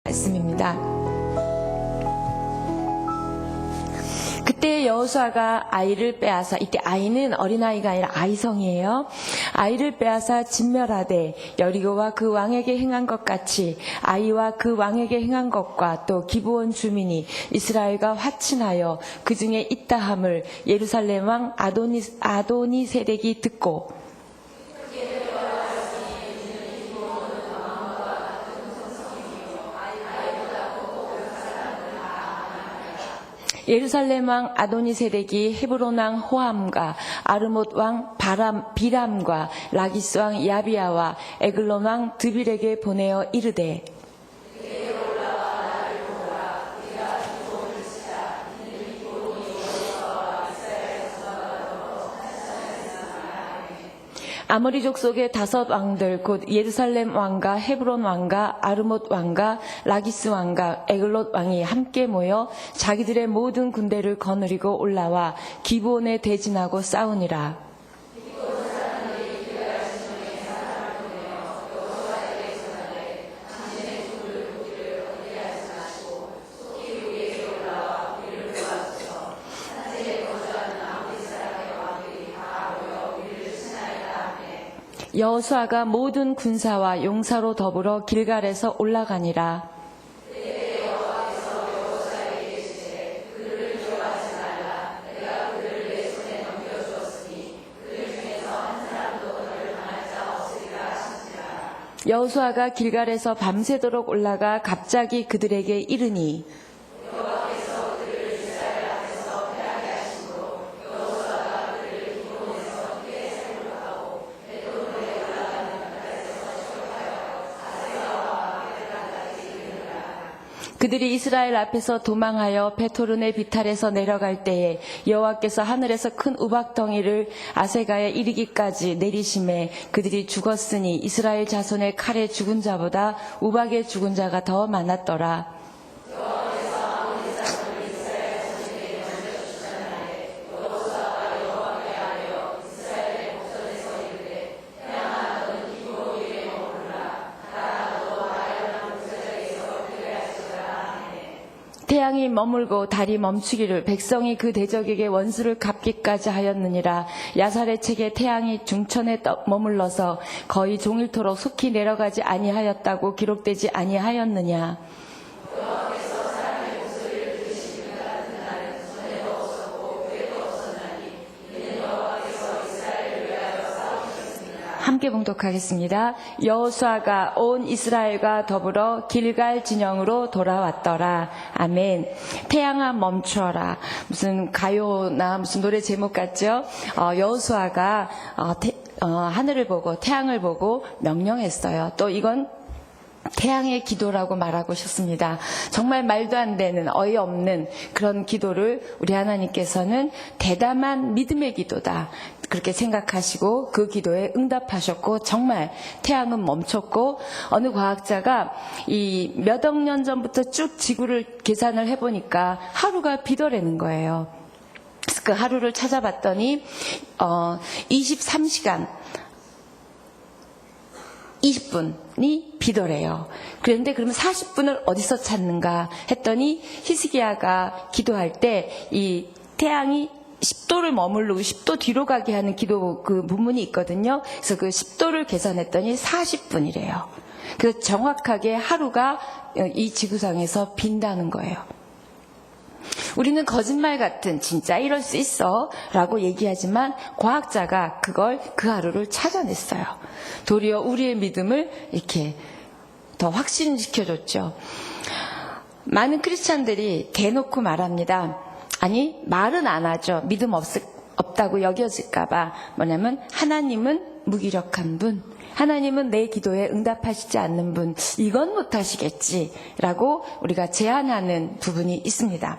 말씀입니다. 그때 여호수아가 아이를 빼앗아, 이때 아이는 어린아이가 아니라 아이성이에요. 아이를 빼앗아 진멸하되 여리고와 그 왕에게 행한 것 같이 아이와 그 왕에게 행한 것과 또 기브온 주민이 이스라엘과 화친하여 그 중에 있다함을 예루살렘 왕 아도니세덱이 듣고 예루살렘 왕 아도니세덱이 헤브론 왕 호함과 아르못 왕 비람과 라기스 왕 야비아와 에글론 왕 드빌에게 보내어 이르되 아모리 족속의 5 왕들 곧 예루살렘 왕과 헤브론 왕과 아르못 왕과 라기스 왕과 에글롯 왕이 함께 모여 자기들의 모든 군대를 거느리고 올라와 기브온에 대진하고 싸우니라. 여호수아가 모든 군사와 용사로 더불어 길갈에서 올라가니라. 여호수아가 길갈에서 밤새도록 올라가 갑자기 그들에게 이르니 그들이 이스라엘 앞에서 도망하여 베토른의 비탈에서 내려갈 때에 여호와께서 하늘에서 큰 우박덩이를 아세가에 이르기까지 내리심에 그들이 죽었으니 이스라엘 자손의 칼에 죽은 자보다 우박에 죽은 자가 더 많았더라. 태양이 머물고 달이 멈추기를 백성이 그 대적에게 원수를 갚기까지 하였느니라. 야살의 책에 태양이 중천에 머물러서 거의 종일토록 속히 내려가지 아니하였다고 기록되지 아니하였느냐. 함께 봉독하겠습니다. 여호수아가 온 이스라엘과 더불어 길갈 진영으로 돌아왔더라. 아멘. 태양아 멈추어라. 무슨 가요나 무슨 노래 제목 같죠? 여호수아가 하늘을 보고 태양을 보고 명령했어요. 또 이건 태양의 기도라고 말하고 싶습니다. 정말 말도 안 되는 어이없는 그런 기도를 우리 하나님께서는 대담한 믿음의 기도다 그렇게 생각하시고 그 기도에 응답하셨고 정말 태양은 멈췄고 어느 과학자가 이 몇 억 년 전부터 쭉 지구를 계산을 해보니까 하루가 비더라는 거예요. 그래서 그 하루를 찾아봤더니 23시간 20분이 비더래요. 그런데 그러면 40분을 어디서 찾는가 했더니 히스기야가 기도할 때 이 태양이 10도를 머무르고 10도 뒤로 가게 하는 기도 그 부분이 있거든요. 그래서 그 10도를 계산했더니 40분이래요. 그래서 정확하게 하루가 이 지구상에서 빈다는 거예요. 우리는 거짓말 같은 진짜 이럴 수 있어 라고 얘기하지만 과학자가 그 하루를 찾아냈어요. 도리어 우리의 믿음을 이렇게 더 확신시켜줬죠. 많은 크리스찬들이 대놓고 말합니다. 아니 말은 안 하죠. 믿음 없다고 여겨질까봐. 뭐냐면 하나님은 무기력한 분, 하나님은 내 기도에 응답하시지 않는 분, 이건 못하시겠지라고 우리가 제안하는 부분이 있습니다.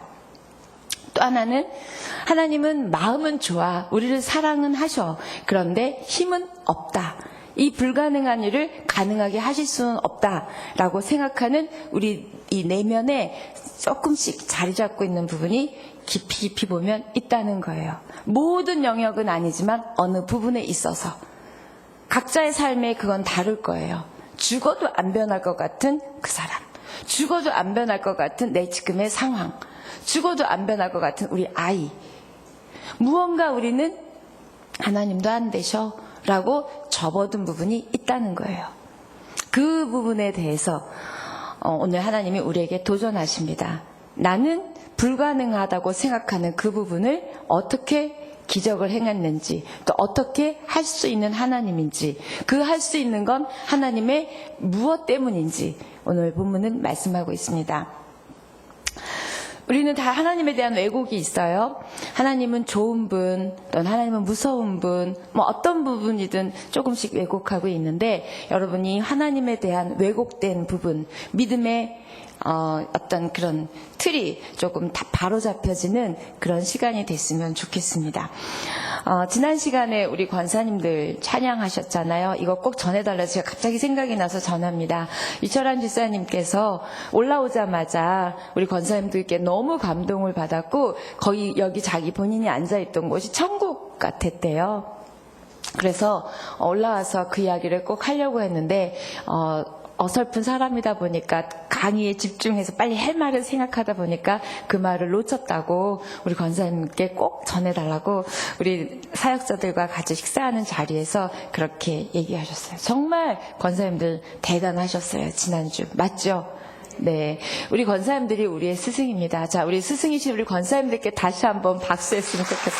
또 하나는 하나님은 마음은 좋아, 우리를 사랑은 하셔. 그런데 힘은 없다. 이 불가능한 일을 가능하게 하실 수는 없다라고 생각하는 우리 이 내면에 조금씩 자리 잡고 있는 부분이 깊이 보면 있다는 거예요. 모든 영역은 아니지만 어느 부분에 있어서 각자의 삶에 그건 다를 거예요. 죽어도 안 변할 것 같은 그 사람. 죽어도 안 변할 것 같은 내 지금의 상황, 죽어도 안 변할 것 같은 우리 아이, 무언가 우리는 하나님도 안 되셔 라고 접어둔 부분이 있다는 거예요. 그 부분에 대해서 오늘 하나님이 우리에게 도전하십니다. 나는 불가능하다고 생각하는 그 부분을 어떻게 기적을 행했는지, 또 어떻게 할 수 있는 하나님인지, 그 할 수 있는 건 하나님의 무엇 때문인지 오늘 본문은 말씀하고 있습니다. 우리는 다 하나님에 대한 왜곡이 있어요. 하나님은 좋은 분, 또는 하나님은 무서운 분, 어떤 부분이든 조금씩 왜곡하고 있는데, 여러분이 하나님에 대한 왜곡된 부분, 믿음의 어떤 그런 틀이 조금 다 바로잡혀지는 그런 시간이 됐으면 좋겠습니다. 지난 시간에 우리 권사님들 찬양하셨잖아요. 이거 꼭 전해달라서 제가 갑자기 생각이 나서 전합니다. 이철환 집사님께서 올라오자마자 우리 권사님들께 너무 감동을 받았고, 거의 여기 자기 본인이 앉아있던 곳이 천국 같았대요. 그래서 올라와서 그 이야기를 꼭 하려고 했는데 어설픈 사람이다 보니까 강의에 집중해서 빨리 할 말을 생각하다 보니까 그 말을 놓쳤다고 우리 권사님께 꼭 전해달라고 우리 사역자들과 같이 식사하는 자리에서 그렇게 얘기하셨어요. 정말 권사님들 대단하셨어요. 지난주 맞죠? 네, 우리 권사님들이 우리의 스승입니다. 자, 우리 스승이신 우리 권사님들께 다시 한번 박수했으면 좋겠습니다.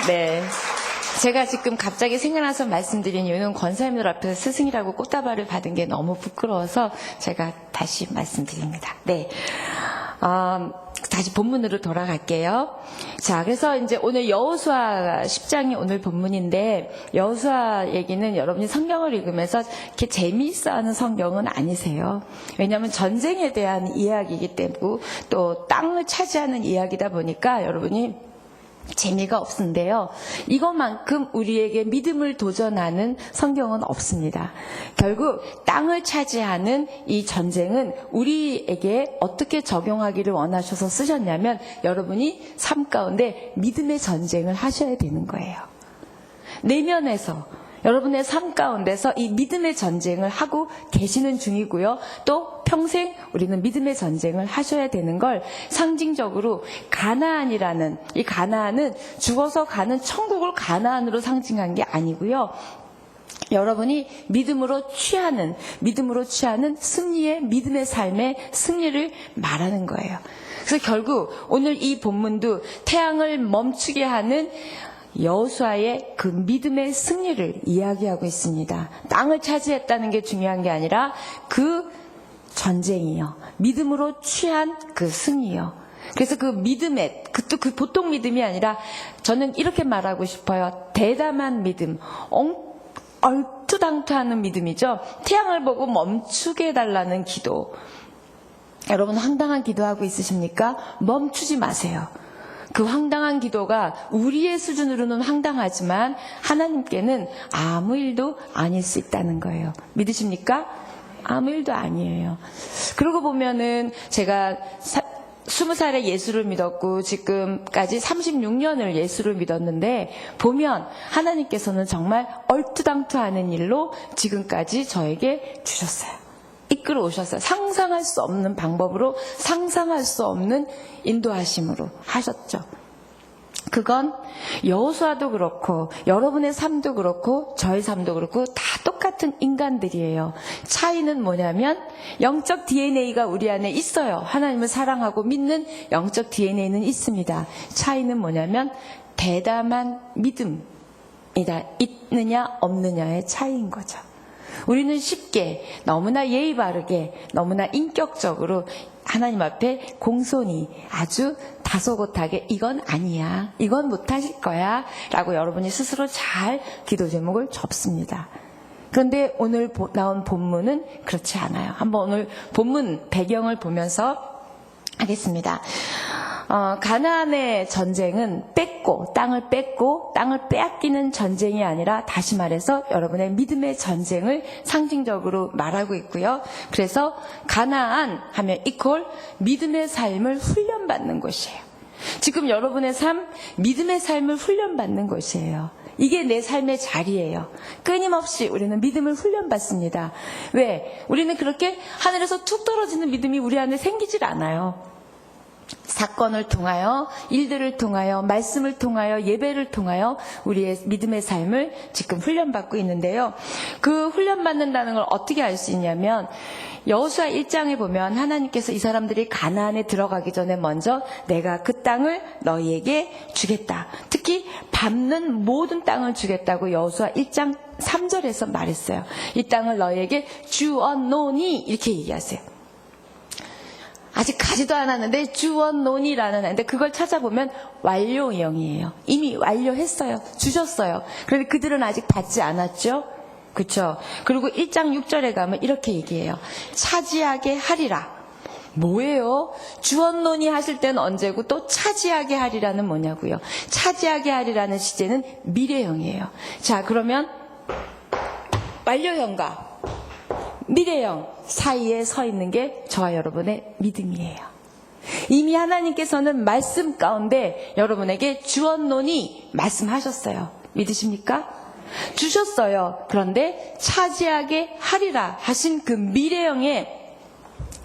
네. 제가 지금 갑자기 생각나서 말씀드린 이유는 권사님들 앞에서 스승이라고 꽃다발을 받은 게 너무 부끄러워서 제가 다시 말씀드립니다. 네. 다시 본문으로 돌아갈게요. 자, 그래서 이제 오늘 여호수아 10장이 오늘 본문인데, 여호수아 얘기는 여러분이 성경을 읽으면서 이렇게 재미있어 하는 성경은 아니세요. 왜냐하면 전쟁에 대한 이야기이기 때문에 또 땅을 차지하는 이야기다 보니까 여러분이 재미가 없는데요. 이것만큼 우리에게 믿음을 도전하는 성경은 없습니다. 결국 땅을 차지하는 이 전쟁은 우리에게 어떻게 적용하기를 원하셔서 쓰셨냐면, 여러분이 삶 가운데 믿음의 전쟁을 하셔야 되는 거예요. 내면에서 여러분의 삶 가운데서 이 믿음의 전쟁을 하고 계시는 중이고요. 또 평생 우리는 믿음의 전쟁을 하셔야 되는 걸 상징적으로 가나안이라는, 이 가나안은 죽어서 가는 천국을 가나안으로 상징한 게 아니고요. 여러분이 믿음으로 취하는 승리의 믿음의 삶의 승리를 말하는 거예요. 그래서 결국 오늘 이 본문도 태양을 멈추게 하는 여호수아의 그 믿음의 승리를 이야기하고 있습니다. 땅을 차지했다는 게 중요한 게 아니라 그 전쟁이요, 믿음으로 취한 그 승리요. 그래서 그 믿음의, 그 보통 믿음이 아니라 저는 이렇게 말하고 싶어요. 대담한 믿음, 얼토당토하는 믿음이죠. 태양을 보고 멈추게 해달라는 기도. 여러분 황당한 기도하고 있으십니까? 멈추지 마세요. 그 황당한 기도가 우리의 수준으로는 황당하지만 하나님께는 아무 일도 아닐 수 있다는 거예요. 믿으십니까? 아무 일도 아니에요. 그러고 보면은 제가 20살에 예수를 믿었고 지금까지 36년을 예수를 믿었는데, 보면 하나님께서는 정말 얼토당토하는 일로 지금까지 저에게 주셨어요. 이끌어 오셨어요. 상상할 수 없는 방법으로, 상상할 수 없는 인도하심으로 하셨죠. 그건 여호수아도 그렇고 여러분의 삶도 그렇고 저의 삶도 그렇고 다 똑같은 인간들이에요. 차이는 뭐냐면 영적 DNA가 우리 안에 있어요. 하나님을 사랑하고 믿는 영적 DNA는 있습니다. 차이는 뭐냐면 대담한 믿음이다, 있느냐 없느냐의 차이인 거죠. 우리는 쉽게, 너무나 예의 바르게, 너무나 인격적으로 하나님 앞에 공손히 아주 다소곳하게 이건 아니야, 이건 못하실 거야 라고 여러분이 스스로 잘 기도 제목을 접습니다. 그런데 오늘 나온 본문은 그렇지 않아요. 한번 오늘 본문 배경을 보면서 하겠습니다. 가나안의 전쟁은 땅을 빼앗기는 전쟁이 아니라, 다시 말해서 여러분의 믿음의 전쟁을 상징적으로 말하고 있고요. 그래서 가나안 하면 이퀄 믿음의 삶을 훈련받는 곳이에요. 지금 여러분의 삶, 믿음의 삶을 훈련받는 곳이에요. 이게 내 삶의 자리예요. 끊임없이 우리는 믿음을 훈련받습니다. 왜? 우리는 그렇게 하늘에서 툭 떨어지는 믿음이 우리 안에 생기질 않아요. 사건을 통하여, 일들을 통하여, 말씀을 통하여, 예배를 통하여 우리의 믿음의 삶을 지금 훈련받고 있는데요. 그 훈련받는다는 걸 어떻게 알 수 있냐면 여호수아 1장에 보면 하나님께서 이 사람들이 가나안에 들어가기 전에 먼저 내가 그 땅을 너희에게 주겠다. 특히 밟는 모든 땅을 주겠다고 여호수아 1장 3절에서 말했어요. 이 땅을 너희에게 주었노니 이렇게 얘기하세요. 아직 가지도 않았는데 주었노니라는, 근데 그걸 찾아보면 완료형이에요. 이미 완료했어요. 주셨어요. 그런데 그들은 아직 받지 않았죠. 그렇죠? 그리고 1장 6절에 가면 이렇게 얘기해요. 차지하게 하리라. 뭐예요? 주었노니 하실 때는 언제고 또 차지하게 하리라는 뭐냐고요. 차지하게 하리라는 시제는 미래형이에요. 자, 그러면 완료형과 미래형 사이에 서 있는 게 저와 여러분의 믿음이에요. 이미 하나님께서는 말씀 가운데 여러분에게 주었노니 말씀하셨어요. 믿으십니까? 주셨어요. 그런데 차지하게 하리라 하신 그 미래형의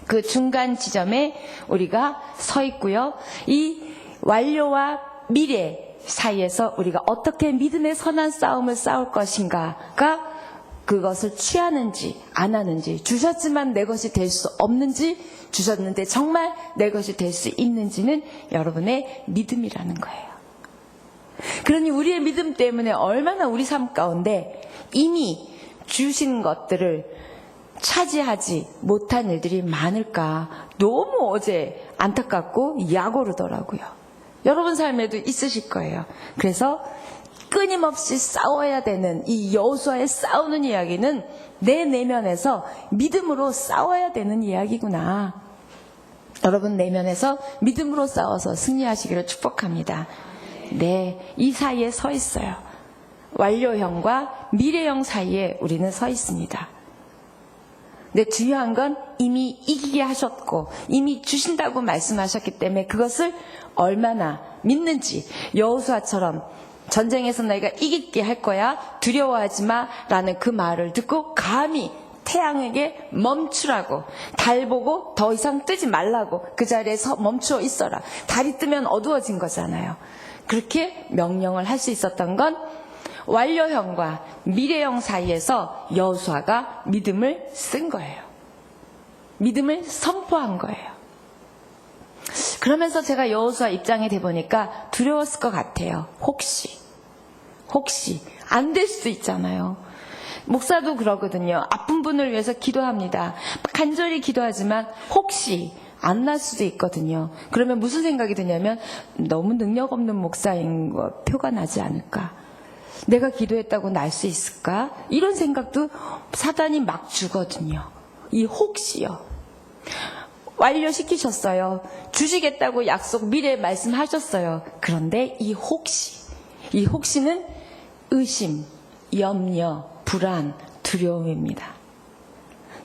그 중간 지점에 우리가 서 있고요. 이 완료와 미래 사이에서 우리가 어떻게 믿음의 선한 싸움을 싸울 것인가가 그것을 취하는지 안 하는지, 주셨지만 내 것이 될 수 없는지, 주셨는데 정말 내 것이 될 수 있는지는 여러분의 믿음이라는 거예요. 그러니 우리의 믿음 때문에 얼마나 우리 삶 가운데 이미 주신 것들을 차지하지 못한 일들이 많을까. 너무 어제 안타깝고 약오르더라고요. 여러분 삶에도 있으실 거예요. 그래서 끊임없이 싸워야 되는 이 여호수아의 싸우는 이야기는 내 내면에서 믿음으로 싸워야 되는 이야기구나. 여러분 내면에서 믿음으로 싸워서 승리하시기를 축복합니다. 네, 이 사이에 서 있어요. 완료형과 미래형 사이에 우리는 서 있습니다. 근데 중요한 건 이미 이기게 하셨고 이미 주신다고 말씀하셨기 때문에 그것을 얼마나 믿는지, 여호수아처럼 전쟁에서 너희가 이기게 할 거야, 두려워하지 마 라는 그 말을 듣고 감히 태양에게 멈추라고, 달 보고 더 이상 뜨지 말라고 그 자리에서 멈추어 있어라. 달이 뜨면 어두워진 거잖아요. 그렇게 명령을 할 수 있었던 건 완료형과 미래형 사이에서 여호수아가 믿음을 쓴 거예요. 믿음을 선포한 거예요. 그러면서 제가 여호수아 입장에 대보니까 두려웠을 것 같아요. 혹시 안 될 수도 있잖아요. 목사도 그러거든요. 아픈 분을 위해서 기도합니다. 간절히 기도하지만 혹시 안 날 수도 있거든요. 그러면 무슨 생각이 드냐면 너무 능력 없는 목사인 거 표가 나지 않을까? 내가 기도했다고 날 수 있을까? 이런 생각도 사단이 막 주거든요. 이 혹시요. 완료시키셨어요. 주시겠다고 약속 미래 말씀하셨어요. 그런데 이 혹시는 의심, 염려, 불안, 두려움입니다.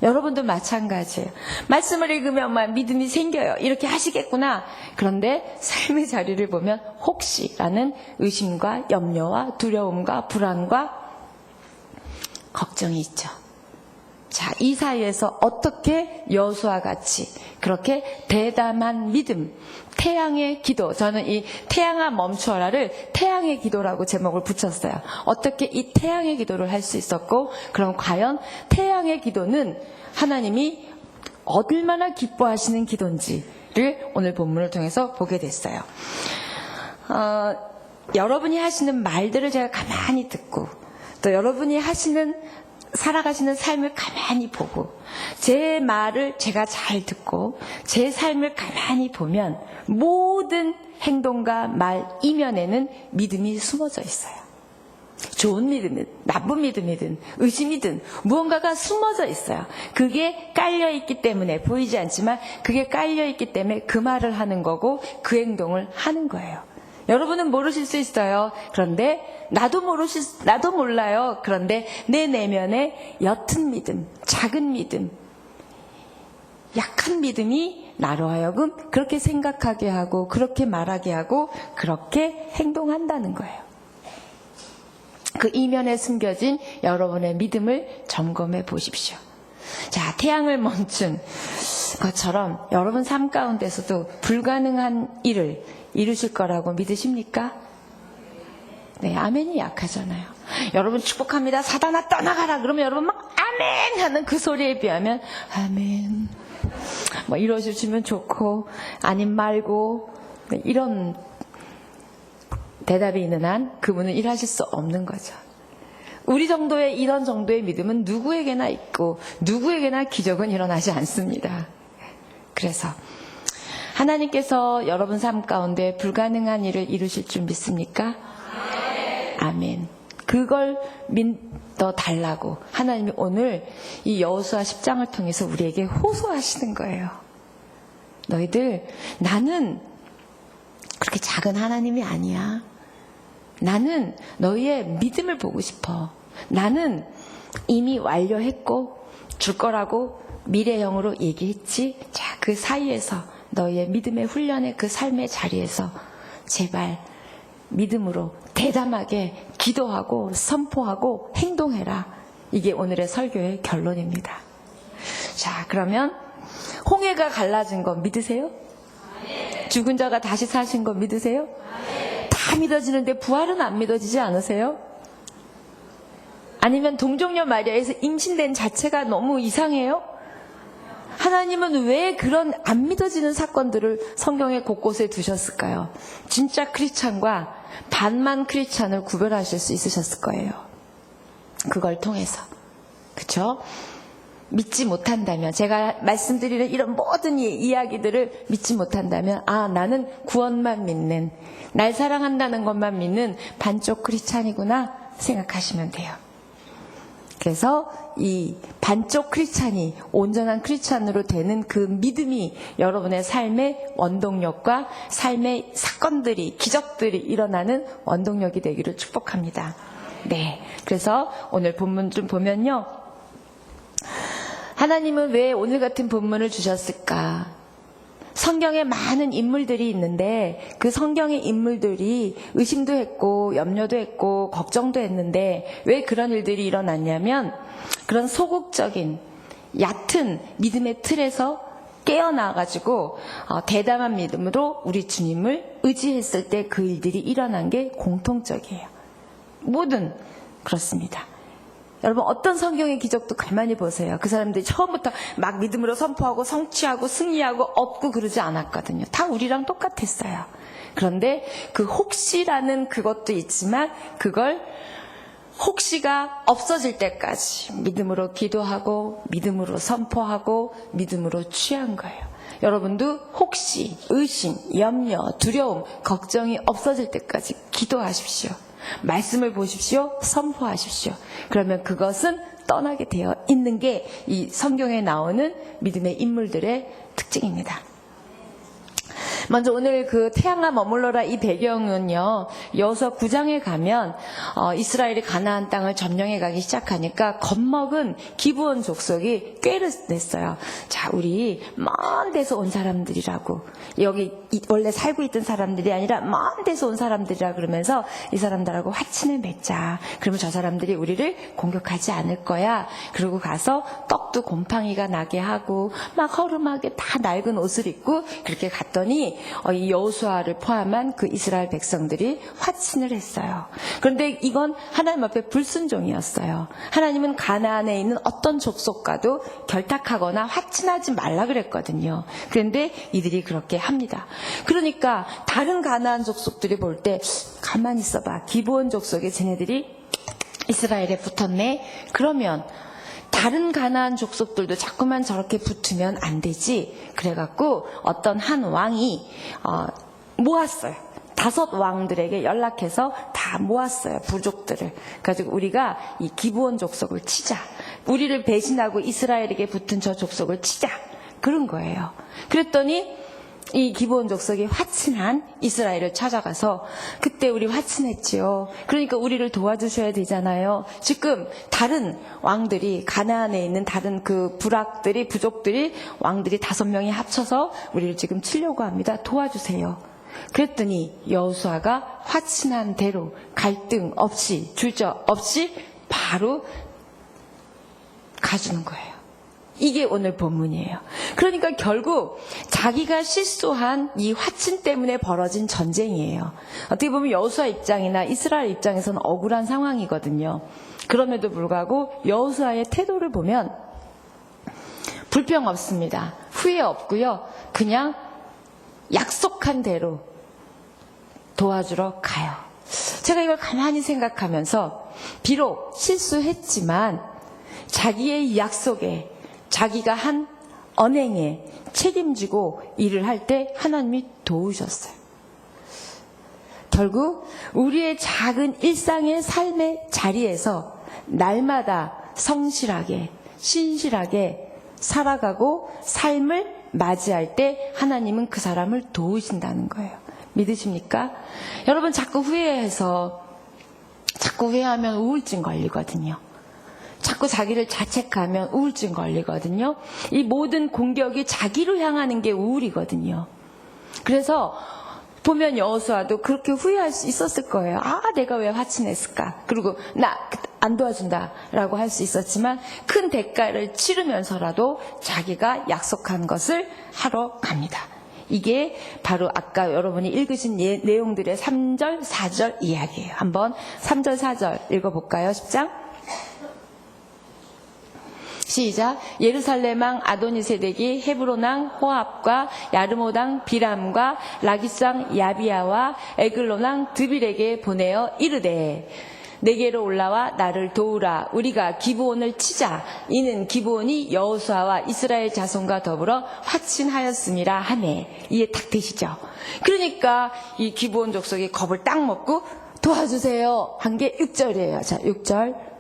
여러분도 마찬가지예요. 말씀을 읽으면 믿음이 생겨요. 이렇게 하시겠구나. 그런데 삶의 자리를 보면 혹시라는 의심과 염려와 두려움과 불안과 걱정이 있죠. 자, 이 사이에서 어떻게 여호수아 같이 그렇게 대담한 믿음, 태양의 기도, 저는 이 태양아 멈추어라를 태양의 기도라고 제목을 붙였어요. 어떻게 이 태양의 기도를 할 수 있었고, 그럼 과연 태양의 기도는 하나님이 얼마나 기뻐하시는 기도인지를 오늘 본문을 통해서 보게 됐어요. 여러분이 하시는 말들을 제가 가만히 듣고, 또 여러분이 살아가시는 삶을 가만히 보고, 제 말을 제가 잘 듣고 제 삶을 가만히 보면 모든 행동과 말 이면에는 믿음이 숨어져 있어요. 좋은 믿음이든 나쁜 믿음이든 의심이든 무언가가 숨어져 있어요. 그게 깔려있기 때문에, 보이지 않지만 그게 깔려있기 때문에 그 말을 하는 거고 그 행동을 하는 거예요. 여러분은 모르실 수 있어요. 그런데 나도 몰라요. 그런데 내 내면에 옅은 믿음, 작은 믿음, 약한 믿음이 나로 하여금 그렇게 생각하게 하고 그렇게 말하게 하고 그렇게 행동한다는 거예요. 그 이면에 숨겨진 여러분의 믿음을 점검해 보십시오. 자, 태양을 멈춘 것처럼 여러분 삶 가운데서도 불가능한 일을 이루실 거라고 믿으십니까? 네, 아멘이 약하잖아요. 여러분 축복합니다. 사단아 떠나가라. 그러면 여러분 막 아멘 하는 그 소리에 비하면 아멘 뭐 이러시면 좋고 아님 말고 이런 대답이 있는 한 그분은 일하실 수 없는 거죠. 우리 정도의 이런 정도의 믿음은 누구에게나 있고 누구에게나 기적은 일어나지 않습니다. 그래서 하나님께서 여러분 삶 가운데 불가능한 일을 이루실 줄 믿습니까? 아멘. 그걸 믿어 달라고 하나님이 오늘 이 여호수아 10장을 통해서 우리에게 호소하시는 거예요. 너희들 나는 그렇게 작은 하나님이 아니야. 나는 너희의 믿음을 보고 싶어. 나는 이미 완료했고 줄 거라고 미래형으로 얘기했지. 자, 그 사이에서 너희의 믿음의 훈련의 그 삶의 자리에서 제발 믿음으로 대담하게 기도하고 선포하고 행동해라. 이게 오늘의 설교의 결론입니다. 자, 그러면 홍해가 갈라진 거 믿으세요? 죽은 자가 다시 사신 거 믿으세요? 다 믿어지는데 부활은 안 믿어지지 않으세요? 아니면 동정녀 마리아에서 임신된 자체가 너무 이상해요? 하나님은 왜 그런 안 믿어지는 사건들을 성경의 곳곳에 두셨을까요? 진짜 크리스찬과 반만 크리스찬을 구별하실 수 있으셨을 거예요. 그걸 통해서. 그쵸? 믿지 못한다면, 제가 말씀드리는 이런 모든 이야기들을 믿지 못한다면, 아, 나는 구원만 믿는, 날 사랑한다는 것만 믿는 반쪽 크리스찬이구나 생각하시면 돼요. 그래서 이 반쪽 크리스찬이 온전한 크리스찬으로 되는 그 믿음이 여러분의 삶의 원동력과 삶의 사건들이, 기적들이 일어나는 원동력이 되기를 축복합니다. 네. 그래서 오늘 본문 좀 보면요. 하나님은 왜 오늘 같은 본문을 주셨을까? 성경에 많은 인물들이 있는데 그 성경의 인물들이 의심도 했고 염려도 했고 걱정도 했는데 왜 그런 일들이 일어났냐면 그런 소극적인 얕은 믿음의 틀에서 깨어나가지고 대담한 믿음으로 우리 주님을 의지했을 때 그 일들이 일어난 게 공통적이에요. 모든 그렇습니다. 여러분 어떤 성경의 기적도 가만히 보세요. 그 사람들이 처음부터 막 믿음으로 선포하고 성취하고 승리하고 얻고 그러지 않았거든요. 다 우리랑 똑같았어요. 그런데 그 혹시라는 그것도 있지만 그걸 혹시가 없어질 때까지 믿음으로 기도하고 믿음으로 선포하고 믿음으로 취한 거예요. 여러분도 혹시 의심, 염려, 두려움, 걱정이 없어질 때까지 기도하십시오. 말씀을 보십시오. 선포하십시오. 그러면 그것은 떠나게 되어 있는 게 이 성경에 나오는 믿음의 인물들의 특징입니다. 먼저 오늘 그 태양아 머물러라 이 배경은요. 여호수아 9장에 가면 이스라엘이 가나안 땅을 점령해 가기 시작하니까 겁먹은 기브온 족속이 꾀를 냈어요. 자, 우리 먼 데서 온 사람들이라고. 여기 원래 살고 있던 사람들이 아니라 먼 데서 온 사람들이라 그러면서 이 사람들하고 화친을 맺자. 그러면 저 사람들이 우리를 공격하지 않을 거야. 그러고 가서 떡도 곰팡이가 나게 하고 막 허름하게 다 낡은 옷을 입고 그렇게 갔더니 이 여호수아를 포함한 그 이스라엘 백성들이 화친을 했어요. 그런데 이건 하나님 앞에 불순종이었어요. 하나님은 가나안에 있는 어떤 족속과도 결탁하거나 화친하지 말라 그랬거든요. 그런데 이들이 그렇게 합니다. 그러니까 다른 가나안 족속들이 볼 때 가만히 있어봐. 기브온 족속에 쟤네들이 이스라엘에 붙었네. 그러면 다른 가나안 족속들도 자꾸만 저렇게 붙으면 안 되지. 그래갖고 어떤 한 왕이 모았어요. 5 왕들에게 연락해서 다 모았어요. 부족들을. 그래가지고 우리가 이 기브온 족속을 치자. 우리를 배신하고 이스라엘에게 붙은 저 족속을 치자. 그런 거예요. 그랬더니 이 기브온 족속이 화친한 이스라엘을 찾아가서 그때 우리 화친했지요. 그러니까 우리를 도와주셔야 되잖아요. 지금 다른 왕들이 가나안에 있는 다른 그 부족들이 왕들이 5명이 합쳐서 우리를 지금 치려고 합니다. 도와주세요. 그랬더니 여호수아가 화친한 대로 갈등 없이 주저 없이 바로 가주는 거예요. 이게 오늘 본문이에요. 그러니까 결국 자기가 실수한 이 화친 때문에 벌어진 전쟁이에요. 어떻게 보면 여호수아 입장이나 이스라엘 입장에서는 억울한 상황이거든요. 그럼에도 불구하고 여호수아의 태도를 보면 불평 없습니다. 후회 없고요. 그냥 약속한 대로 도와주러 가요. 제가 이걸 가만히 생각하면서 비록 실수했지만 자기의 약속에 자기가 한 언행에 책임지고 일을 할 때 하나님이 도우셨어요. 결국 우리의 작은 일상의 삶의 자리에서 날마다 성실하게 신실하게 살아가고 삶을 맞이할 때 하나님은 그 사람을 도우신다는 거예요. 믿으십니까? 여러분 자꾸 후회하면 우울증 걸리거든요. 자꾸 자기를 자책하면 우울증 걸리거든요. 이 모든 공격이 자기로 향하는 게 우울이거든요. 그래서 보면 여호수아도 그렇게 후회할 수 있었을 거예요. 아, 내가 왜 화친했을까? 그리고 나 안 도와준다라고 할 수 있었지만 큰 대가를 치르면서라도 자기가 약속한 것을 하러 갑니다. 이게 바로 아까 여러분이 읽으신 내용들의 3절, 4절 이야기예요. 한번 3절, 4절 읽어볼까요? 10장. 시작. 예루살렘 왕 아도니세덱이 헤브론 왕 호압과 야르못 왕 비람과 라기스 왕 야비야와 에글론 왕 드빌에게 보내어 이르되 내게로 올라와 나를 도우라. 우리가 기브온을 치자. 이는 기브온이 여호수아와 이스라엘 자손과 더불어 화친하였음이라 하네. 이해 딱 되시죠? 그러니까 이 기브온 족속이 겁을 딱 먹고 도와주세요 한 게 6절이에요. 자, 6절.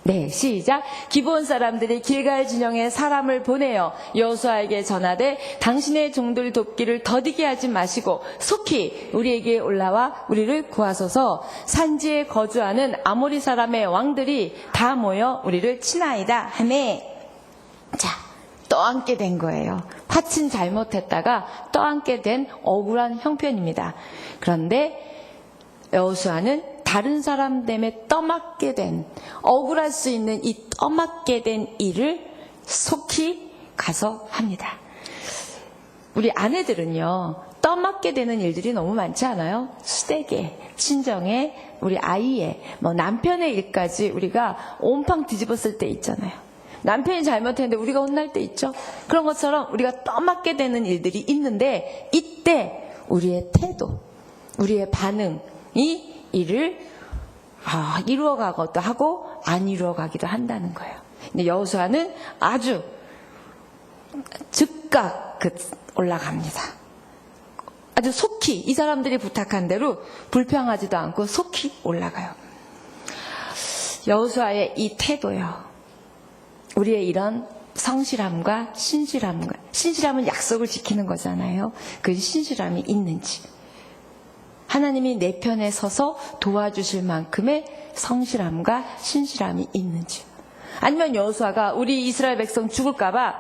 네, 시작. 기브온 사람들이 길갈 진영에 사람을 보내어 여호수아에게 전하되 당신의 종들 돕기를 더디게 하지 마시고 속히 우리에게 올라와 우리를 구하소서. 산지에 거주하는 아모리 사람의 왕들이 다 모여 우리를 치나이다 하매. 자, 떠안게 된 거예요. 화친 잘못했다가 떠안게 된 억울한 형편입니다. 그런데 여호수아는 다른 사람 때문에 떠맡게 된, 억울할 수 있는 이 떠맡게 된 일을 속히 가서 합니다. 우리 아내들은요, 떠맡게 되는 일들이 너무 많지 않아요? 시댁에, 친정에, 우리 아이의, 남편의 일까지 우리가 온팡 뒤집었을 때 있잖아요. 남편이 잘못했는데 우리가 혼날 때 있죠? 그런 것처럼 우리가 떠맡게 되는 일들이 있는데, 이때 우리의 태도, 우리의 반응이 이를 이루어가기도 하고 안 이루어가기도 한다는 거예요. 근데 여호수아는 아주 즉각 올라갑니다. 아주 속히 이 사람들이 부탁한 대로 불평하지도 않고 속히 올라가요. 여호수아의 이 태도요. 우리의 이런 성실함과 신실함은 약속을 지키는 거잖아요. 그 신실함이 있는지. 하나님이 내 편에 서서 도와주실 만큼의 성실함과 신실함이 있는지. 아니면 여호수아가 우리 이스라엘 백성 죽을까봐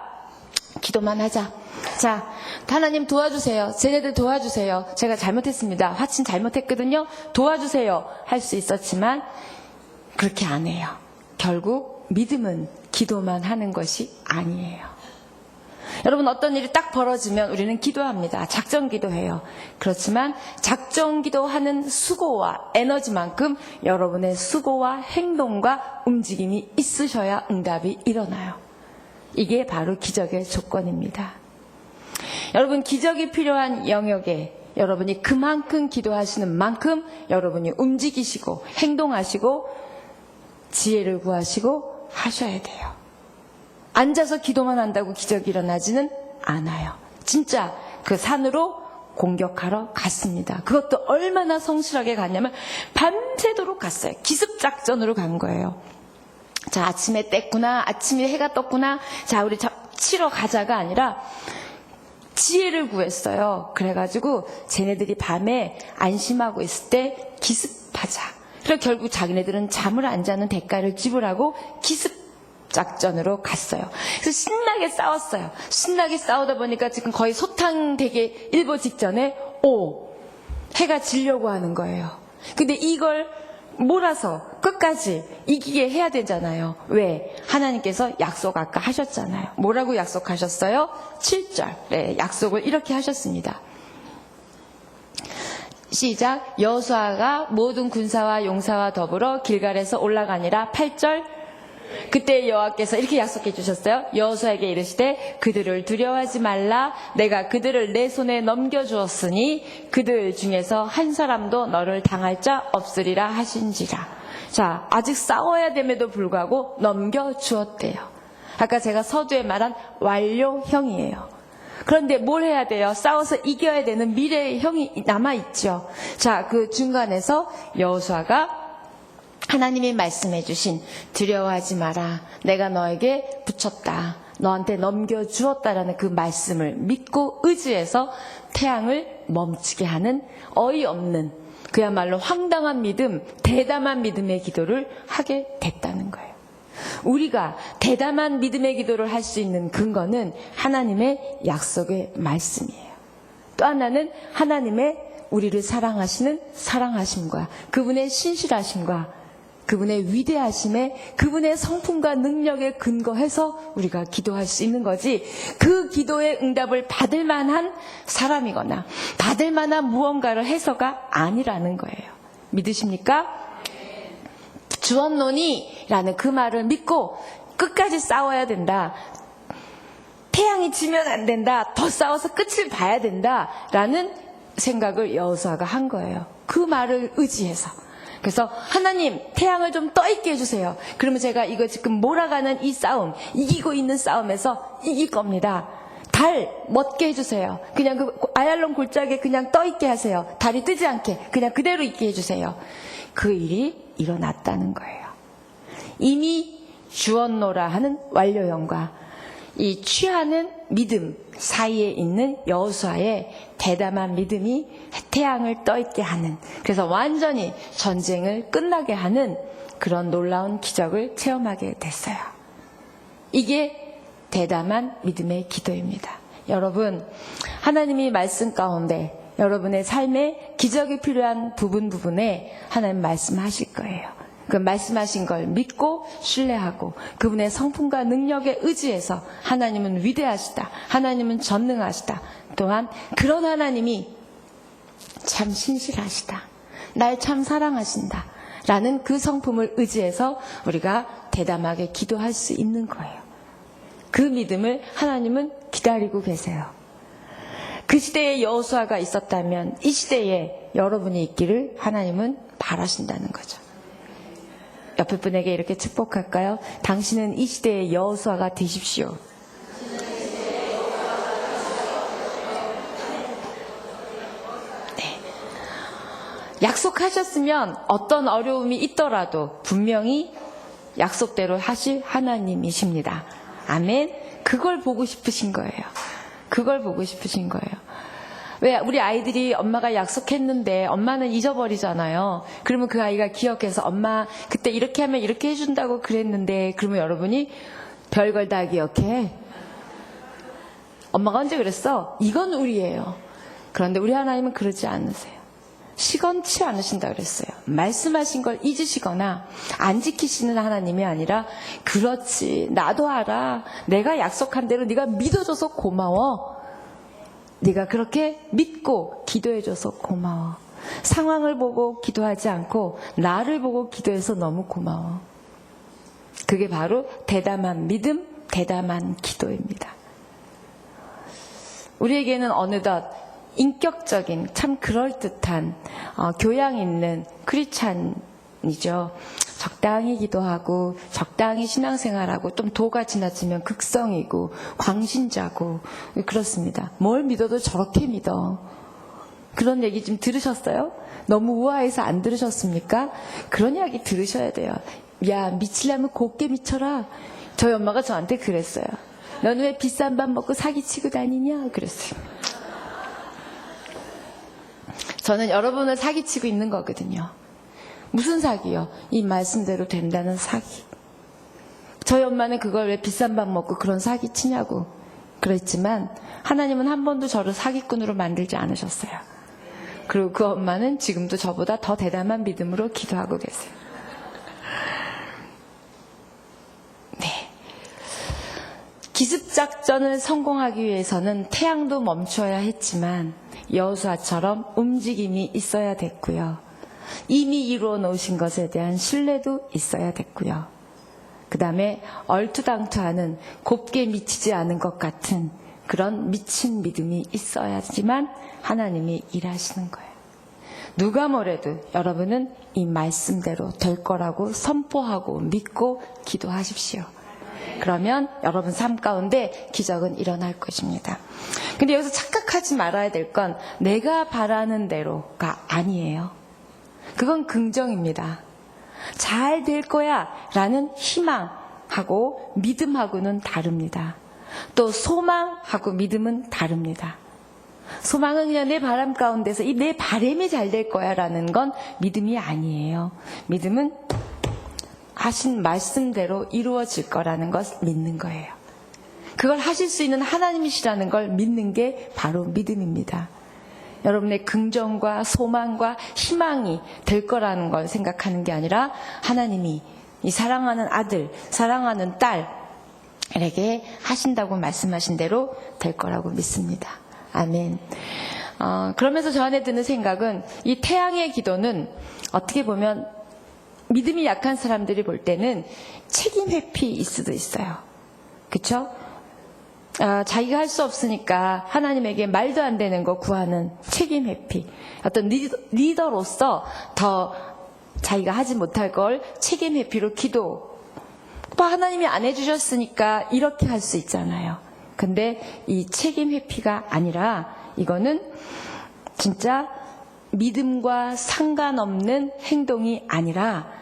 기도만 하자. 자, 하나님 도와주세요. 쟤네들 도와주세요. 제가 잘못했습니다. 화친 잘못했거든요. 도와주세요. 할 수 있었지만 그렇게 안 해요. 결국 믿음은 기도만 하는 것이 아니에요. 여러분 어떤 일이 딱 벌어지면 우리는 기도합니다. 작전 기도해요. 그렇지만 작전 기도하는 수고와 에너지만큼 여러분의 수고와 행동과 움직임이 있으셔야 응답이 일어나요. 이게 바로 기적의 조건입니다. 여러분 기적이 필요한 영역에 여러분이 그만큼 기도하시는 만큼 여러분이 움직이시고 행동하시고 지혜를 구하시고 하셔야 돼요. 앉아서 기도만 한다고 기적이 일어나지는 않아요. 진짜 그 산으로 공격하러 갔습니다. 그것도 얼마나 성실하게 갔냐면 밤새도록 갔어요. 기습작전으로 간 거예요. 자, 아침에 뗐구나. 아침에 해가 떴구나. 자, 우리 치러 가자가 아니라 지혜를 구했어요. 그래가지고 쟤네들이 밤에 안심하고 있을 때 기습하자. 그래서 결국 자기네들은 잠을 안 자는 대가를 지불하고 기습 작전으로 갔어요. 그래서 신나게 싸웠어요. 신나게 싸우다 보니까 지금 거의 소탕되기 일보 직전에 해가 지려고 하는 거예요. 근데 이걸 몰아서 끝까지 이기게 해야 되잖아요. 왜? 하나님께서 약속 아까 하셨잖아요. 뭐라고 약속하셨어요? 7절. 네, 약속을 이렇게 하셨습니다. 시작. 여호수아가 모든 군사와 용사와 더불어 길갈에서 올라가니라. 8절. 그때 여호와께서 이렇게 약속해 주셨어요. 여호수아에게 이르시되 그들을 두려워하지 말라. 내가 그들을 내 손에 넘겨주었으니 그들 중에서 한 사람도 너를 당할 자 없으리라 하신지라. 자, 아직 싸워야 됨에도 불구하고 넘겨주었대요. 아까 제가 서두에 말한 완료형이에요. 그런데 뭘 해야 돼요? 싸워서 이겨야 되는 미래의 형이 남아있죠. 자, 그 중간에서 여호수아가 하나님이 말씀해 주신 두려워하지 마라. 내가 너에게 붙였다. 너한테 넘겨주었다라는 그 말씀을 믿고 의지해서 태양을 멈추게 하는 어이없는 그야말로 황당한 믿음, 대담한 믿음의 기도를 하게 됐다는 거예요. 우리가 대담한 믿음의 기도를 할 수 있는 근거는 하나님의 약속의 말씀이에요. 또 하나는 하나님의 우리를 사랑하시는 사랑하심과 그분의 신실하심과 그분의 위대하심에 그분의 성품과 능력에 근거해서 우리가 기도할 수 있는 거지, 그 기도의 응답을 받을 만한 사람이거나 받을 만한 무언가를 해서가 아니라는 거예요. 믿으십니까? 주었노니라는 그 말을 믿고 끝까지 싸워야 된다. 태양이 지면 안 된다. 더 싸워서 끝을 봐야 된다라는 생각을 여호수아가 한 거예요. 그 말을 의지해서. 그래서 하나님, 태양을 좀 떠있게 해주세요. 그러면 제가 이거 지금 몰아가는 이 싸움, 이기고 있는 싸움에서 이길 겁니다. 달 멎게 해주세요. 그냥 그 아얄론 골짜기에 그냥 떠있게 하세요. 달이 뜨지 않게 그냥 그대로 있게 해주세요. 그 일이 일어났다는 거예요. 이미 주었노라 하는 완료형과 이 취하는 믿음 사이에 있는 여호수아의 대담한 믿음이 태양을 떠있게 하는, 그래서 완전히 전쟁을 끝나게 하는 그런 놀라운 기적을 체험하게 됐어요. 이게 대담한 믿음의 기도입니다. 여러분, 하나님이 말씀 가운데 여러분의 삶에 기적이 필요한 부분에 하나님 말씀하실 거예요. 그 말씀하신 걸 믿고 신뢰하고 그분의 성품과 능력에 의지해서 하나님은 위대하시다. 하나님은 전능하시다. 또한 그런 하나님이 참 신실하시다. 날 참 사랑하신다. 라는 그 성품을 의지해서 우리가 대담하게 기도할 수 있는 거예요. 그 믿음을 하나님은 기다리고 계세요. 그 시대에 여호수아가 있었다면 이 시대에 여러분이 있기를 하나님은 바라신다는 거죠. 옆에 분에게 이렇게 축복할까요? 당신은 이 시대의 여호수아가 되십시오. 네. 약속하셨으면 어떤 어려움이 있더라도 분명히 약속대로 하실 하나님이십니다. 아멘. 그걸 보고 싶으신 거예요. 그걸 보고 싶으신 거예요. 왜 우리 아이들이 엄마가 약속했는데 엄마는 잊어버리잖아요. 그러면 그 아이가 기억해서 엄마 그때 이렇게 하면 이렇게 해준다고 그랬는데, 그러면 여러분이 별걸 다 기억해. 엄마가 언제 그랬어? 이건 우리예요. 그런데 우리 하나님은 그러지 않으세요. 시건치 않으신다 그랬어요. 말씀하신 걸 잊으시거나 안 지키시는 하나님이 아니라, 그렇지, 나도 알아. 내가 약속한 대로 네가 믿어줘서 고마워. 네가 그렇게 믿고 기도해줘서 고마워. 상황을 보고 기도하지 않고 나를 보고 기도해서 너무 고마워. 그게 바로 대담한 믿음, 대담한 기도입니다. 우리에게는 어느덧 인격적인 참 그럴듯한 교양 있는 크리스찬이죠. 적당히 기도하고 적당히 신앙생활하고 좀 도가 지나치면 극성이고 광신자고 그렇습니다. 뭘 믿어도 저렇게 믿어. 그런 얘기 좀 들으셨어요? 너무 우아해서 안 들으셨습니까? 그런 이야기 들으셔야 돼요. 야, 미치려면 곱게 미쳐라. 저희 엄마가 저한테 그랬어요. 너는 왜 비싼 밥 먹고 사기치고 다니냐? 그랬어요. 저는 여러분을 사기치고 있는 거거든요. 무슨 사기요? 이 말씀대로 된다는 사기. 저희 엄마는 그걸 왜 비싼 밥 먹고 그런 사기 치냐고 그랬지만 하나님은 한 번도 저를 사기꾼으로 만들지 않으셨어요. 그리고 그 엄마는 지금도 저보다 더 대담한 믿음으로 기도하고 계세요. 네. 기습작전을 성공하기 위해서는 태양도 멈춰야 했지만 여호수아처럼 움직임이 있어야 됐고요. 이미 이루어 놓으신 것에 대한 신뢰도 있어야 됐고요. 그 다음에 얼투당투하는 곱게 미치지 않은 것 같은 그런 미친 믿음이 있어야지만 하나님이 일하시는 거예요. 누가 뭐래도 여러분은 이 말씀대로 될 거라고 선포하고 믿고 기도하십시오. 그러면 여러분 삶 가운데 기적은 일어날 것입니다. 근데 여기서 착각하지 말아야 될 건 내가 바라는 대로가 아니에요. 그건 긍정입니다. 잘 될 거야 라는 희망하고 믿음하고는 다릅니다. 또 소망하고 믿음은 다릅니다. 소망은 그냥 내 바람 가운데서 이 내 바람이 잘 될 거야 라는 건 믿음이 아니에요. 믿음은 하신 말씀대로 이루어질 거라는 것 믿는 거예요. 그걸 하실 수 있는 하나님이시라는 걸 믿는 게 바로 믿음입니다. 여러분의 긍정과 소망과 희망이 될 거라는 걸 생각하는 게 아니라 하나님이 이 사랑하는 아들, 사랑하는 딸에게 하신다고 말씀하신 대로 될 거라고 믿습니다. 아멘. 그러면서 저 안에 드는 생각은 이 태양의 기도는 어떻게 보면 믿음이 약한 사람들이 볼 때는 책임 회피일 수도 있어요. 그렇죠? 자기가 할 수 없으니까 하나님에게 말도 안 되는 거 구하는 책임 회피. 어떤 리더로서 더 자기가 하지 못할 걸 책임 회피로 기도. 하나님이 안 해주셨으니까 이렇게 할 수 있잖아요. 근데 이 책임 회피가 아니라 이거는 진짜 믿음과 상관없는 행동이 아니라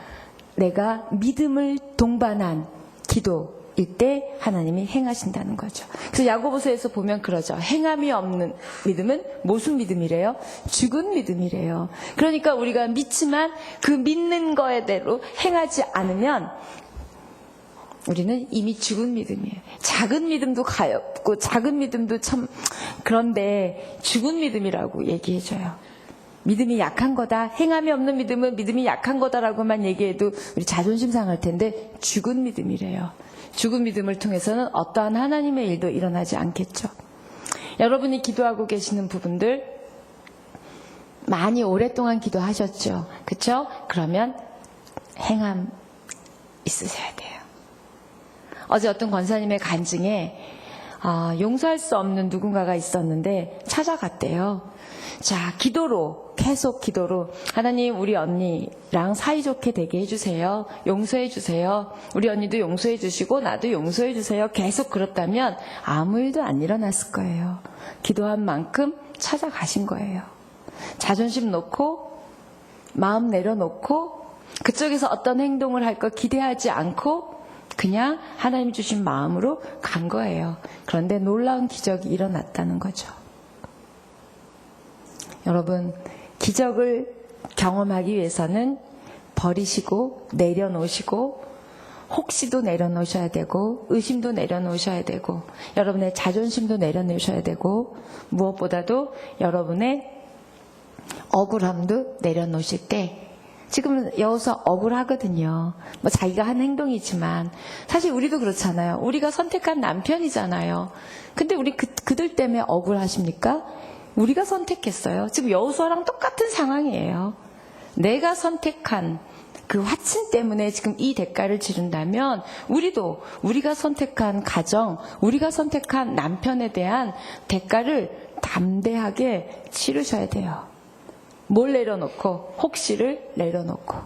내가 믿음을 동반한 기도일 때 하나님이 행하신다는 거죠. 그래서 야고보서에서 보면 그러죠. 행함이 없는 믿음은 무슨 믿음이래요? 죽은 믿음이래요. 그러니까 우리가 믿지만 그 믿는 거에 대로 행하지 않으면 우리는 이미 죽은 믿음이에요. 작은 믿음도 가엾고 작은 믿음도 참 그런데 죽은 믿음이라고 얘기해줘요. 믿음이 약한 거다. 행함이 없는 믿음은 믿음이 약한 거다라고만 얘기해도 우리 자존심 상할 텐데 죽은 믿음이래요. 죽은 믿음을 통해서는 어떠한 하나님의 일도 일어나지 않겠죠. 여러분이 기도하고 계시는 부분들 많이 오랫동안 기도하셨죠. 그렇죠? 그러면 행함 있으셔야 돼요. 어제 어떤 권사님의 간증에 용서할 수 없는 누군가가 있었는데 찾아갔대요. 자, 기도로 계속 기도로 하나님 우리 언니랑 사이좋게 되게 해주세요. 용서해 주세요. 우리 언니도 용서해 주시고 나도 용서해 주세요. 계속 그렇다면 아무 일도 안 일어났을 거예요. 기도한 만큼 찾아가신 거예요. 자존심 놓고 마음 내려놓고 그쪽에서 어떤 행동을 할 거 기대하지 않고 그냥 하나님 주신 마음으로 간 거예요. 그런데 놀라운 기적이 일어났다는 거죠. 여러분, 기적을 경험하기 위해서는 버리시고 내려놓으시고 혹시도 내려놓으셔야 되고 의심도 내려놓으셔야 되고 여러분의 자존심도 내려놓으셔야 되고 무엇보다도 여러분의 억울함도 내려놓으실 때 지금 여기서 억울하거든요. 뭐 자기가 한 행동이지만 사실 우리도 그렇잖아요. 우리가 선택한 남편이잖아요. 근데 우리 그들 때문에 억울하십니까? 우리가 선택했어요. 지금 여호수아랑 똑같은 상황이에요. 내가 선택한 그 화친 때문에 지금 이 대가를 치른다면 우리도 우리가 선택한 가정, 우리가 선택한 남편에 대한 대가를 담대하게 치르셔야 돼요. 뭘 내려놓고 혹시를 내려놓고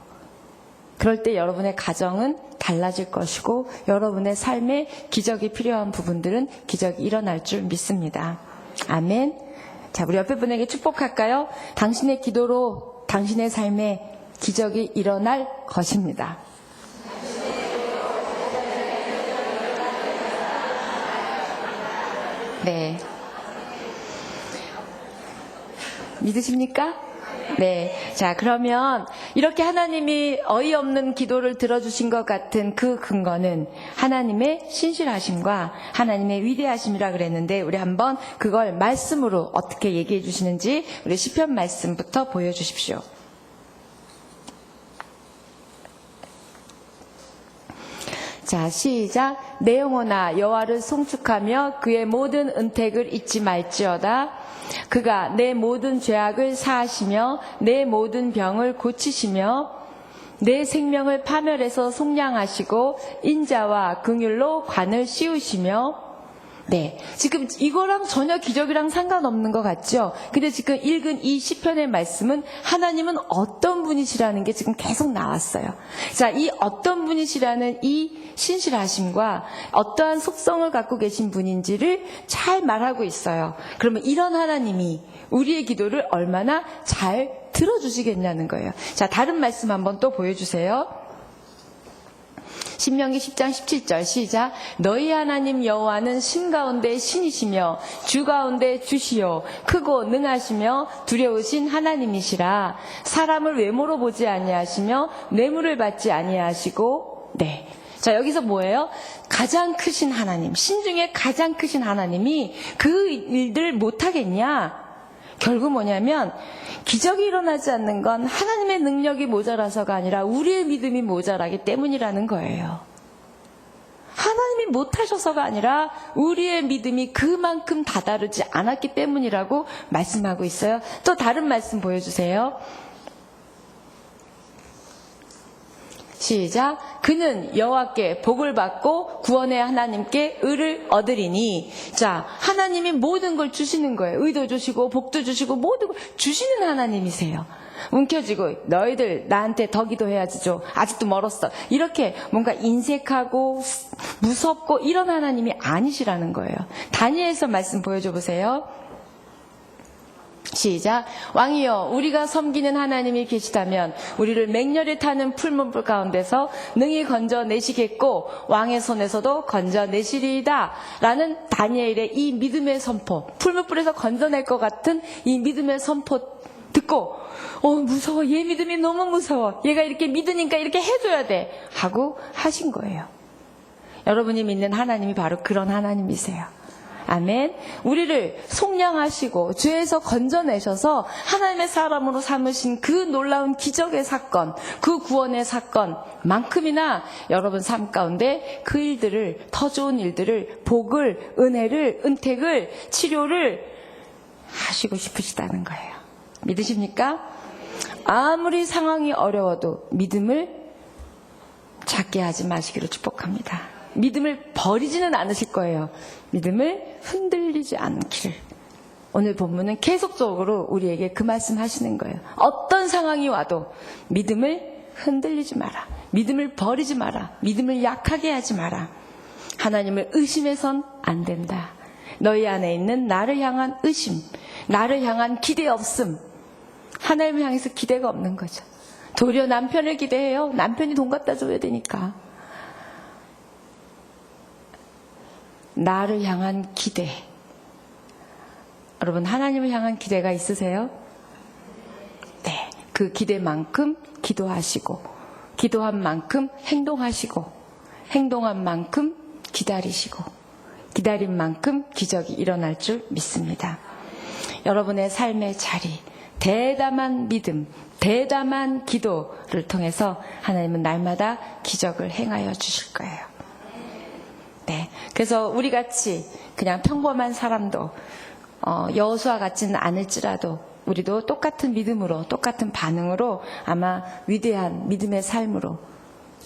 그럴 때 여러분의 가정은 달라질 것이고 여러분의 삶에 기적이 필요한 부분들은 기적이 일어날 줄 믿습니다. 아멘. 자, 우리 옆에 분에게 축복할까요? 당신의 기도로 당신의 삶에 기적이 일어날 것입니다. 네. 믿으십니까? 네. 자, 그러면 이렇게 하나님이 어이없는 기도를 들어주신 것 같은 그 근거는 하나님의 신실하심과 하나님의 위대하심이라 그랬는데, 우리 한번 그걸 말씀으로 어떻게 얘기해 주시는지 우리 시편 말씀부터 보여주십시오. 자, 시작. 내 영혼아 여호와를 송축하며 그의 모든 은택을 잊지 말지어다. 그가 내 모든 죄악을 사하시며 내 모든 병을 고치시며 내 생명을 파멸해서 속량하시고 인자와 긍휼로 관을 씌우시며. 네, 지금 이거랑 전혀 기적이랑 상관없는 것 같죠? 근데 지금 읽은 이 시편의 말씀은 하나님은 어떤 분이시라는 게 지금 계속 나왔어요. 자, 이 어떤 분이시라는 이 신실하심과 어떠한 속성을 갖고 계신 분인지를 잘 말하고 있어요. 그러면 이런 하나님이 우리의 기도를 얼마나 잘 들어주시겠냐는 거예요. 자, 다른 말씀 한번 또 보여주세요. 신명기 10장 17절 시작. 너희 하나님 여호와는 신 가운데 신이시며 주 가운데 주시요 크고 능하시며 두려우신 하나님이시라. 사람을 외모로 보지 아니하시며 뇌물을 받지 아니하시고. 네. 자, 여기서 뭐예요? 가장 크신 하나님, 신 중에 가장 크신 하나님이 그 일들 못하겠냐? 결국 뭐냐면 기적이 일어나지 않는 건 하나님의 능력이 모자라서가 아니라 우리의 믿음이 모자라기 때문이라는 거예요. 하나님이 못하셔서가 아니라 우리의 믿음이 그만큼 다다르지 않았기 때문이라고 말씀하고 있어요. 또 다른 말씀 보여주세요. 시작. 그는 여호와께 복을 받고 구원의 하나님께 의를 얻으리니. 자, 하나님이 모든 걸 주시는 거예요. 의도 주시고 복도 주시고 모든 걸 주시는 하나님이세요. 움켜쥐고 너희들 나한테 더 기도해야지 좀 아직도 멀었어, 이렇게 뭔가 인색하고 무섭고 이런 하나님이 아니시라는 거예요. 다니엘서 말씀 보여줘 보세요. 시작. 왕이여 우리가 섬기는 하나님이 계시다면 우리를 맹렬히 타는 풀문불 가운데서 능히 건져내시겠고 왕의 손에서도 건져내시리이다 라는 다니엘의 이 믿음의 선포, 풀문불에서 건져낼 것 같은 이 믿음의 선포 듣고 무서워, 얘 믿음이 너무 무서워, 얘가 이렇게 믿으니까 이렇게 해줘야 돼 하고 하신 거예요. 여러분이 믿는 하나님이 바로 그런 하나님이세요. 아멘. 우리를 속량하시고 죄에서 건져내셔서 하나님의 사람으로 삼으신 그 놀라운 기적의 사건, 그 구원의 사건만큼이나 여러분 삶 가운데 그 일들을, 더 좋은 일들을, 복을, 은혜를, 은택을, 치료를 하시고 싶으시다는 거예요. 믿으십니까? 아무리 상황이 어려워도 믿음을 작게 하지 마시기를 축복합니다. 믿음을 버리지는 않으실 거예요. 믿음을 흔들리지 않기를. 오늘 본문은 계속적으로 우리에게 그 말씀 하시는 거예요. 어떤 상황이 와도 믿음을 흔들리지 마라. 믿음을 버리지 마라. 믿음을 약하게 하지 마라. 하나님을 의심해선 안 된다. 너희 안에 있는 나를 향한 의심, 나를 향한 기대 없음, 하나님을 향해서 기대가 없는 거죠. 도리어 남편을 기대해요. 남편이 돈 갖다 줘야 되니까. 나를 향한 기대. 여러분, 하나님을 향한 기대가 있으세요? 네. 그 기대만큼 기도하시고, 기도한 만큼 행동하시고, 행동한 만큼 기다리시고, 기다린 만큼 기적이 일어날 줄 믿습니다. 여러분의 삶의 자리, 대담한 믿음, 대담한 기도를 통해서 하나님은 날마다 기적을 행하여 주실 거예요. 네. 그래서 우리 같이 그냥 평범한 사람도 여호수아 같지는 않을지라도 우리도 똑같은 믿음으로, 똑같은 반응으로 아마 위대한 믿음의 삶으로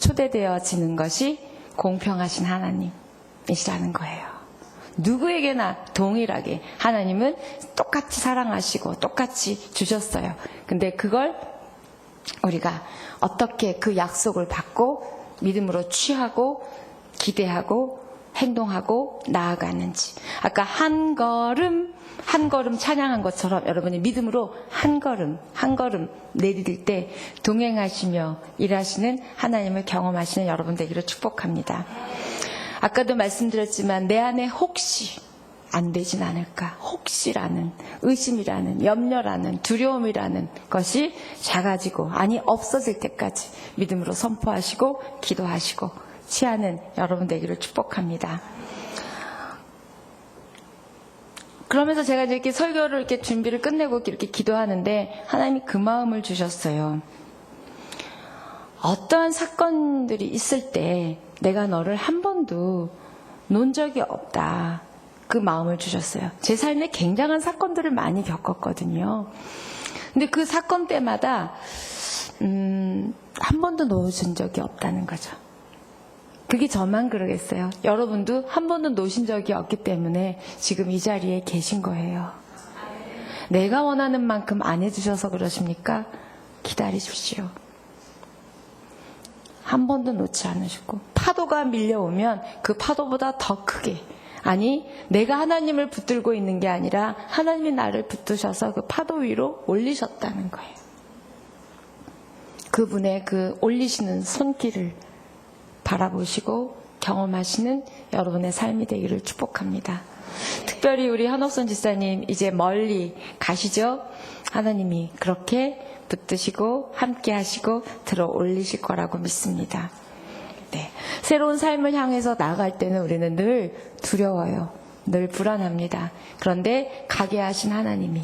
초대되어지는 것이 공평하신 하나님이시라는 거예요. 누구에게나 동일하게 하나님은 똑같이 사랑하시고 똑같이 주셨어요. 근데 그걸 우리가 어떻게 그 약속을 받고 믿음으로 취하고 기대하고 행동하고 나아가는지. 아까 한 걸음 찬양한 것처럼 여러분이 믿음으로 한 걸음 내디딜 때 동행하시며 일하시는 하나님을 경험하시는 여러분 되기를 축복합니다. 아까도 말씀드렸지만 내 안에 혹시 안 되진 않을까. 혹시라는 의심이라는 염려라는 두려움이라는 것이 작아지고 아니 없어질 때까지 믿음으로 선포하시고 기도하시고 취하는 여러분 되기를 축복합니다. 그러면서 제가 이렇게 설교를 이렇게 준비를 끝내고 이렇게 기도하는데 하나님이 그 마음을 주셨어요. 어떠한 사건들이 있을 때 내가 너를 한 번도 논 적이 없다. 그 마음을 주셨어요. 제 삶에 굉장한 사건들을 많이 겪었거든요. 근데 그 사건 때마다 한 번도 놓으신 적이 없다는 거죠. 그게 저만 그러겠어요. 여러분도 한 번도 놓으신 적이 없기 때문에 지금 이 자리에 계신 거예요. 내가 원하는 만큼 안 해주셔서 그러십니까? 기다리십시오. 한 번도 놓지 않으시고 파도가 밀려오면 그 파도보다 더 크게 아니 내가 하나님을 붙들고 있는 게 아니라 하나님이 나를 붙드셔서 그 파도 위로 올리셨다는 거예요. 그분의 그 올리시는 손길을 바라보시고 경험하시는 여러분의 삶이 되기를 축복합니다. 특별히 우리 한옥선 지사님 이제 멀리 가시죠? 하나님이 그렇게 붙드시고 함께 하시고 들어 올리실 거라고 믿습니다. 네. 새로운 삶을 향해서 나아갈 때는 우리는 늘 두려워요. 늘 불안합니다. 그런데 가게 하신 하나님이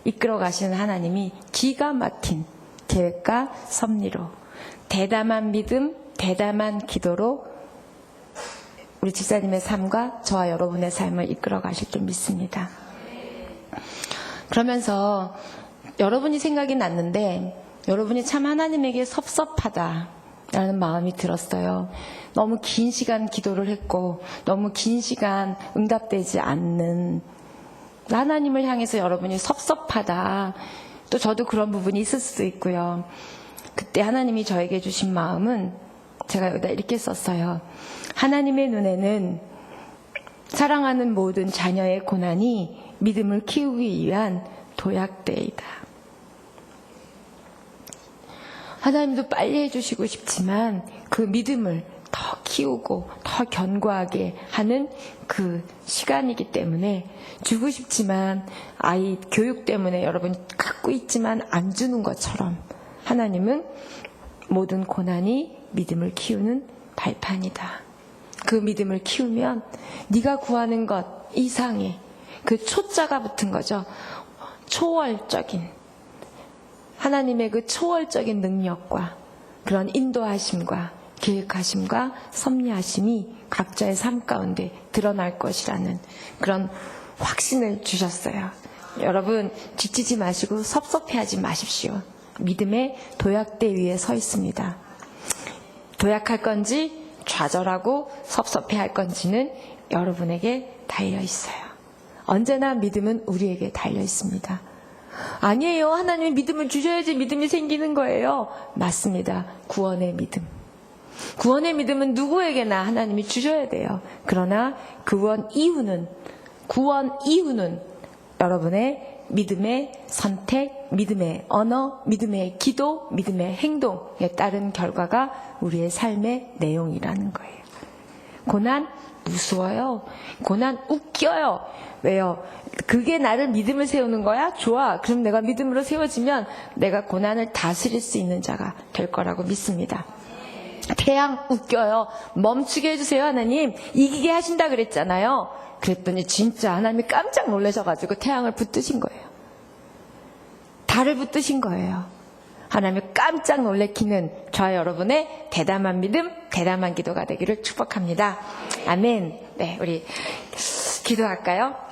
이끌어 가시는 하나님이 기가 막힌 계획과 섭리로 대담한 믿음, 대담한 기도로 우리 집사님의 삶과 저와 여러분의 삶을 이끌어 가실 줄 믿습니다. 그러면서 여러분이 생각이 났는데 여러분이 참 하나님에게 섭섭하다라는 마음이 들었어요. 너무 긴 시간 기도를 했고 너무 긴 시간 응답되지 않는 하나님을 향해서 여러분이 섭섭하다. 또 저도 그런 부분이 있을 수도 있고요. 그때 하나님이 저에게 주신 마음은 제가 여기다 이렇게 썼어요. 하나님의 눈에는 사랑하는 모든 자녀의 고난이 믿음을 키우기 위한 도약대이다. 하나님도 빨리 해주시고 싶지만 그 믿음을 더 키우고 더 견고하게 하는 그 시간이기 때문에 주고 싶지만 아이 교육 때문에 여러분 갖고 있지만 안 주는 것처럼 하나님은 모든 고난이 믿음을 키우는 발판이다. 그 믿음을 키우면 네가 구하는 것 이상의 그 초자가 붙은 거죠. 초월적인 하나님의 그 초월적인 능력과 그런 인도하심과 계획하심과 섭리하심이 각자의 삶 가운데 드러날 것이라는 그런 확신을 주셨어요. 여러분 지치지 마시고 섭섭해하지 마십시오. 믿음의 도약대 위에 서 있습니다. 도약할 건지 좌절하고 섭섭해할 건지는 여러분에게 달려 있어요. 언제나 믿음은 우리에게 달려 있습니다. 아니에요. 하나님이 믿음을 주셔야지 믿음이 생기는 거예요. 맞습니다. 구원의 믿음. 구원의 믿음은 누구에게나 하나님이 주셔야 돼요. 그러나 구원 이후는 여러분의 믿음의 선택, 믿음의 언어, 믿음의 기도, 믿음의 행동에 따른 결과가 우리의 삶의 내용이라는 거예요. 고난 무서워요. 고난 웃겨요. 왜요? 그게 나를 믿음을 세우는 거야? 좋아. 그럼 내가 믿음으로 세워지면 내가 고난을 다스릴 수 있는 자가 될 거라고 믿습니다. 태양 웃겨요. 멈추게 해주세요 하나님. 이기게 하신다 그랬잖아요. 그랬더니 진짜 하나님이 깜짝 놀라셔가지고 태양을 붙드신 거예요. 달을 붙드신 거예요. 하나님이 깜짝 놀래키는 저와 여러분의 대담한 믿음, 대담한 기도가 되기를 축복합니다. 아멘. 네, 우리 기도할까요?